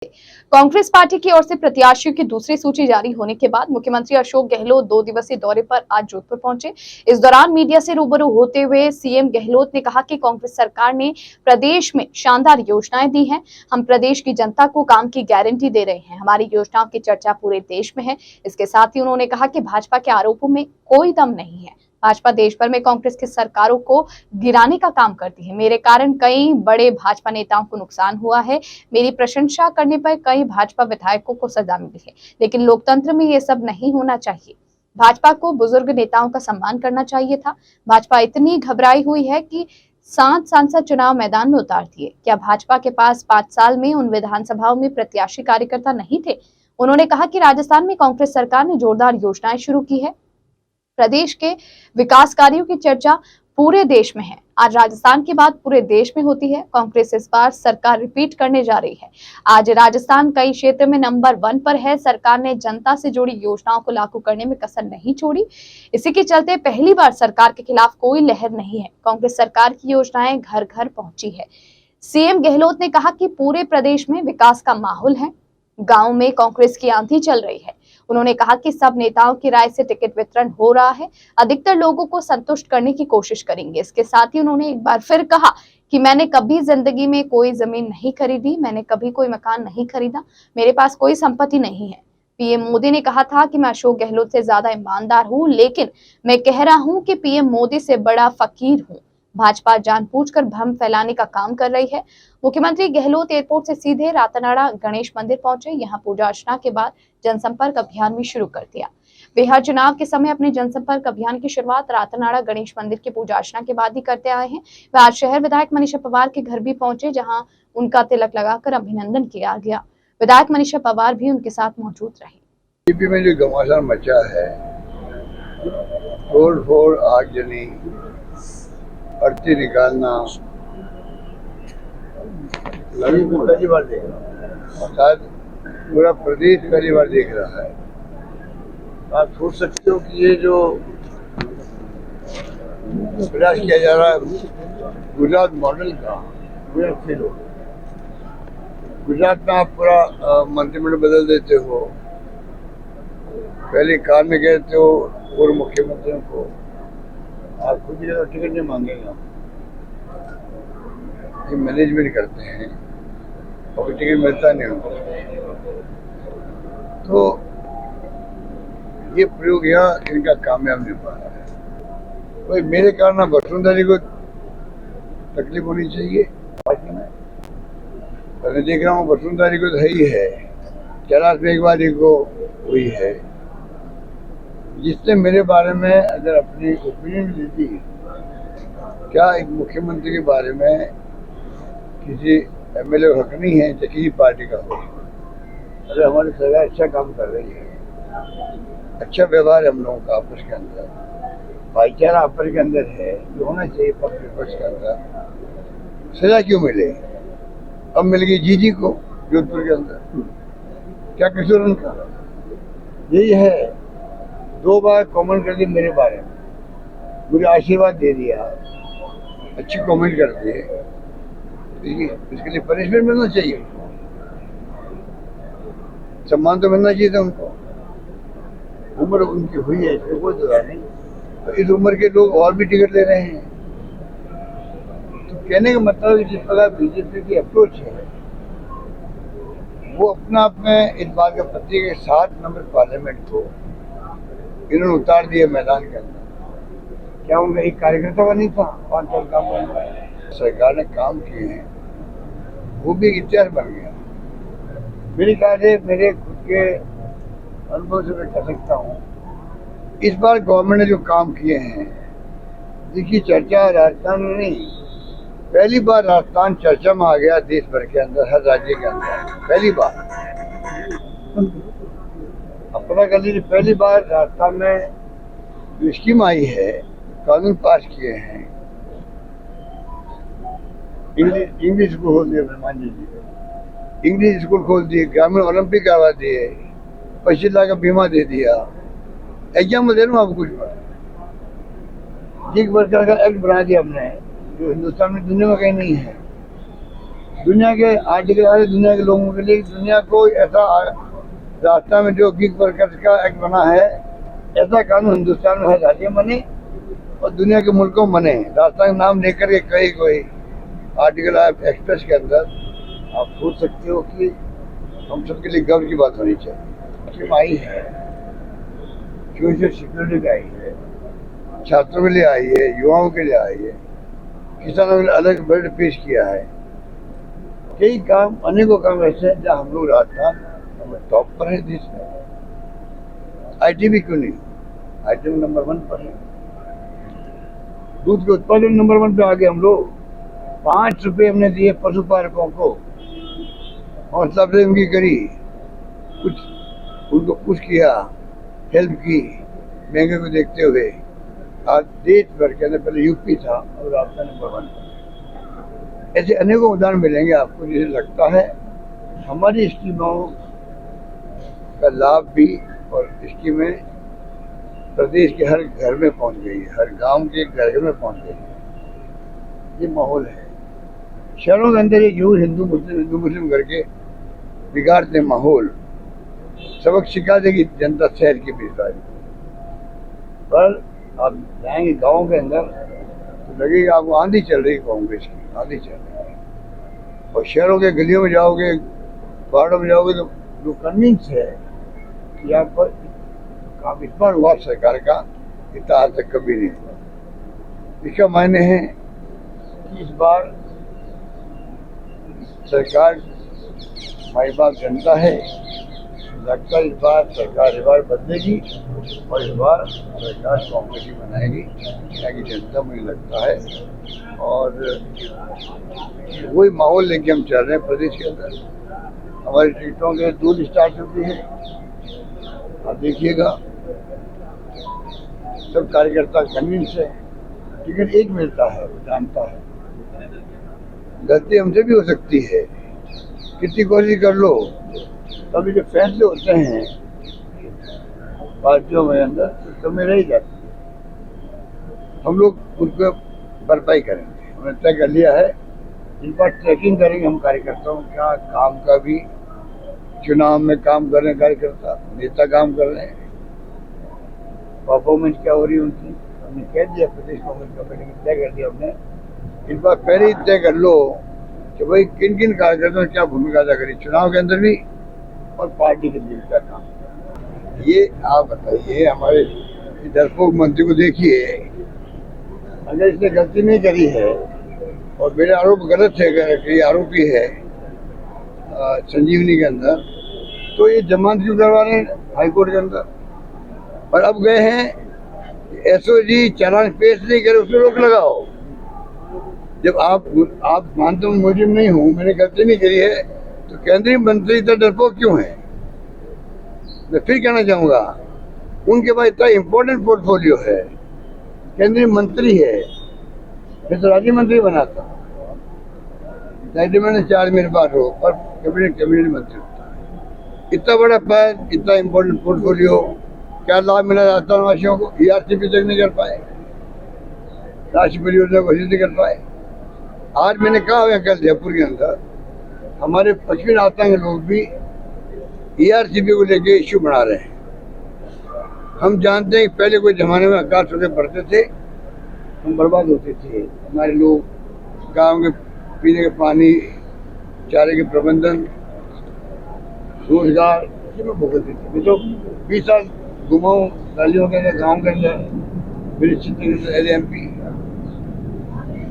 Congress party की ओर से प्रत्याशियों की दूसरी सूची जारी होने के बाद मुख्यमंत्री अशोक गहलोत 2 दिवसीय दौरे पर आज जोधपुर पहुंचे। इस दौरान मीडिया से रूबरू होते हुए सीएम गहलोत ने कहा कि कांग्रेस सरकार ने प्रदेश में शानदार योजनाएं दी हैं। हम प्रदेश की जनता को काम की गारंटी दे रहे हैं। हमारी योजनाओं की चर्चा पूरे देश में है। इसके साथ ही उन्होंने कहा कि भाजपा के आरोपों में कोई दम नहीं है। भाजपा देश भर में कांग्रेस की सरकारों को गिराने का काम करती है। मेरे कारण कई बड़े भाजपा नेताओं को नुकसान हुआ है। मेरी प्रशंसा करने पर कई भाजपा विधायकों को सजा मिली है, लेकिन लोकतंत्र में ये सब नहीं होना चाहिए। भाजपा को बुजुर्ग नेताओं का सम्मान करना चाहिए था। भाजपा इतनी घबराई हुई है कि 7 सांसद चुनाव मैदान में उतार दिए। क्या भाजपा के पास 5 साल में उन विधानसभाओं में प्रत्याशी कार्यकर्ता नहीं थे? उन्होंने कहा कि राजस्थान में कांग्रेस सरकार ने जोरदार योजनाएं शुरू की है। प्रदेश के विकास कार्यों की चर्चा पूरे देश में है। आज राजस्थान की बात पूरे देश में होती है। कांग्रेस इस बार सरकार रिपीट करने जा रही है। आज राजस्थान कई क्षेत्र में नंबर 1 पर है। सरकार ने जनता से जुड़ी योजनाओं को लागू करने में कसर नहीं छोड़ी। इसी के चलते पहली बार सरकार के खिलाफ कोई लहर नहीं है। कांग्रेस सरकार की योजनाएं घर घर पहुंची है। सीएम गहलोत ने कहा कि पूरे प्रदेश में विकास का माहौल है। गांव में कांग्रेस की आंधी चल रही है। उन्होंने कहा कि सब नेताओं की राय से टिकट वितरण हो रहा है। अधिकतर लोगों को संतुष्ट करने की कोशिश करेंगे। इसके साथ ही उन्होंने एक बार फिर कहा कि मैंने कभी जिंदगी में कोई जमीन नहीं खरीदी, मैंने कभी कोई मकान नहीं खरीदा, मेरे पास कोई संपत्ति नहीं है। पीएम मोदी ने कहा था कि मैं अशोक गहलोत से ज्यादा ईमानदार हूं, लेकिन मैं कह रहा हूं कि पीएम मोदी से बड़ा फकीर हूं। भाजपा जानबूझकर भ्रम फैलाने का काम कर रही है। मुख्यमंत्री गहलोत एयरपोर्ट से सीधे रातनाड़ा गणेश मंदिर पहुंचे। यहां पूजा अर्चना के बाद जनसंपर्क अभियान भी शुरू कर दिया। वे हर चुनाव के समय अपने जनसंपर्क अभियान की शुरुआत रातनाड़ा गणेश मंदिर की पूजा अर्चना के बाद ही करते आए हैं। वे आज शहर विधायक मनीषा पवार के घर भी पहुंचे, जहां उनका तिलक लगाकर अभिनंदन किया गया। विधायक मनीषा पवार भी उनके साथ मौजूद रहे। यूपी में जो घमासान मचा है, तोड़ फोड़, आगजनी, अर्थी निकालना, पहली बार देख रहा हूँ। शायद पूरा प्रदेश पहली बार देख रहा है। आप सोच सकते हो कि ये जो प्रयास किया जा रहा है गुजरात मॉडल का, गुजरात फेल हो गया। गुजरात में आप पूरा मंत्रिमंडल बदल देते हो, पहले कार में कहते हो पूर्व मुख्यमंत्रियों को आप खुद ही टिकट नहीं मांगेगा। ये मैनेजमेंट करते हैं और टिकट मिलता नहीं उनको। तो ये प्रयोग यहाँ इनका कामयाब नहीं पा रहा है। तो मेरे कारण वसुंधरा जी को तकलीफ होनी चाहिए पार्टी में। पर मैं देख रहा हूँ वसुंधरा जी को तो है ही है, कैलाश मेघवाल को हुई है। जिसने मेरे बारे में अगर अपनी ओपिनियन दी थी, क्या एक मुख्यमंत्री के बारे में किसी एमएलए का हक नहीं है, चाहे किसी पार्टी का हो। अरे हमारी सरकार अच्छा काम कर रही है, अच्छा व्यवहार है हम लोगों का आपस के अंदर, भाईचारा आपस के अंदर है जो होना चाहिए पक्ष विपक्ष के अंदर। सजा क्यों मिले? अब मिल गई जीजी को जोधपुर के अंदर, क्या कसूर उनका? यही है, 2 बार कमेंट कर दिए मेरे बारे में, मुझे आशीर्वाद दे दिया, अच्छी कमेंट कर दिए। इसके लिए पनिशमेंट मिलना चाहिए, सम्मान तो मिलना चाहिए था उनको। उम्र उनकी हुई है, इसमें कोई जरूरत नहीं। तो इस उम्र के लोग और भी टिकट ले रहे हैं। तो कहने का मतलब जिस प्रकार बीजेपी की अप्रोच है, वो अपना आप में इस बात का प्रतीक है 7 नंबर पार्लियामेंट को इन्होंने उतार दिया मैदान के अंदर। क्या उनका एक कार्यकर्ता का नहीं था 5 साल काम करना? सरकार ने काम किए हैं, वो भी एक इतिहास बन गया। मेरे ख्याल से मेरे खुद के अनुभव से मैं कह सकता हूँ, इस बार गवर्नमेंट ने जो काम किए हैं, जिसकी चर्चा राजस्थान में नहीं, पहली बार राजस्थान चर्चा में आ गया देश भर के अंदर, हर राज्य के अंदर पहली बार। अब पता कर लीजिए, पहली बार राजस्थान में जो स्कीम आई है, कानून पास किए हैं, इंग्लिश स्कूल खोल दिए, मान लीजिए इंग्लिश स्कूल खोल दिए, ग्रामीण ओलंपिक करवा दिए, 25 लाख का बीमा दे दिया। एग्जाम्पल दे रहा हूँ आपको कुछ बार। गिग वर्कर का एक्ट बना दिया हमने, जो हिंदुस्तान में दुनिया में कहीं नहीं है। दुनिया के आर्टिकल आ रहे दुनिया के लोगों के लिए, दुनिया को ऐसा रास्ता में जो गिग वर्कर्स का एक्ट बना है, ऐसा कानून हिंदुस्तान में हर राज्य में बने और दुनिया के मुल्कों में बने। राजस्थान का नाम लेकर के कहीं कोई आर्टिकल आया एक्सप्रेस के अंदर, आप सोच सकते हो कि हम सबके लिए गर्व की बात होनी चाहिए। स्कीम आई है, क्यों से सिक्योरिटी आई है, छात्रों के लिए आई है, युवाओं के लिए आई है, किसानों के लिए अलग बजट पेश किया है। कई काम, अनेकों काम ऐसे हैं जहाँ हम लोग राजस्थान टॉप पर है देश में। आईटी भी क्यों नहीं, आईटी में नंबर 1 पर है। दूध के उत्पादन नंबर 1 पे आगे हम लोग। 5 रुपए हमने दिए पशुपालकों को, हौसला अफजाई उनकी करी, कुछ उनको पुश किया, हेल्प की, महंगे को देखते हुए। आज देश भर के अंदर पहले यूपी था और राजस्थान नंबर 1 पर। ऐसे अनेकों उदाहरण मिलेंगे आपको, जिसे लगता है हमारी स्कीमों का लाभ भी और स्कीमें प्रदेश के हर घर में पहुंच गई है, हर गांव के घर में पहुंच गई है। ये माहौल है। शहरों के अंदर एक हिंदू मुस्लिम करके बिगाड़ते माहौल, सबक सिखा देगी जनता शहर के बीच। पर आप जाएंगे गांव के अंदर तो लगेगा आपको आंधी चल रही कांग्रेस की, आंधी चल रही है। और शहरों के गलियों में जाओगे, वार्डों में जाओगे तो जो कन्विंस है कि यहाँ पर काम इस बार हुआ सरकार का, इतना आज तक कभी नहीं हुआ। इसका मायने है कि इस बार सरकार हमारी बात जनता है। लगता है इस बार सरकार इस बार बदलेगी और इस बार सरकार कांग्रेस ही बनाएगी, ताकि जनता, मुझे लगता है। और वही माहौल लेके हम चल रहे हैं प्रदेश के अंदर। हमारी टिकटों के दूर स्टार्ट होती है, आप देखिएगा सब कार्यकर्ता कन्विंस है। टिकट एक मिलता है, वो जानता है गलती हमसे भी हो सकती है, कितनी कोशिश कर लो। तभी जो फैसले होते हैं पार्टियों में अंदर, तो में रह जाती है। हम लोग उनको भरपाई करेंगे, हमने तय कर लिया है। इस बार ट्रैकिंग करेंगे हम कार्यकर्ताओं का काम का भी। चुनाव में काम कर रहे हैं कार्यकर्ता, नेता काम कर रहे हैं, परफॉर्मेंस क्या हो रही है उनकी, हमने कह दिया। प्रदेश कांग्रेस कमेटी ने तय कर दिया हमने। इस बार पहले ही तय कर लो कि भाई किन किन कार्यकर्ताओं ने क्या भूमिका अदा करी, चुनाव के अंदर भी और पार्टी के लिए क्या काम। ये आप बताइए, हमारे डरपोक मंत्री को देखिए, अगर इसने गलती नहीं करी है और मेरा आरोप गलत है, कि आरोपी है संजीवनी के अंदर, तो ये जमानत क्यों करवा रहे हैं हाईकोर्ट के अंदर। और अब गए हैं एसओजी चालान पेश नहीं करे, उसमें रोक लगाओ। जब आप मानते हो मुजरिम नहीं हूं, मैंने गलती नहीं करी है, तो केंद्रीय मंत्री इतना डरपोक क्यों है। मैं फिर कहना चाहूंगा, उनके पास इतना इम्पोर्टेंट पोर्टफोलियो है, केंद्रीय मंत्री है, मैं तो राज्य मंत्री बना था, में चार्ज मेरे पास हो, और कैबिनेट मंत्री होता है। इतना बड़ा पद, इतना इम्पोर्टेंट पोर्टफोलियो, क्या लाभ मिला राजस्थान वासियों को। ERCP तक नहीं कर पाए, राष्ट्रीय परियोजना घोषित नहीं कर पाए। आज मैंने कहा हुआ कल जयपुर के अंदर, हमारे पश्चिमी राजस्थान के लोग भी ERCP को लेके इश्यू बना रहे हैं। हम जानते हैं कि पहले कोई जमाने में अकाल होते पड़ते थे, हम बर्बाद होते थे। हमारे लोग गाँव के पीने के पानी, चारे के प्रबंधन, रोजगार, इसी में भुगतते थे। मैं तो 20 साल घुमाऊँ गलियों के अंदर, गाँव के अंदर, मेरे चित्र MP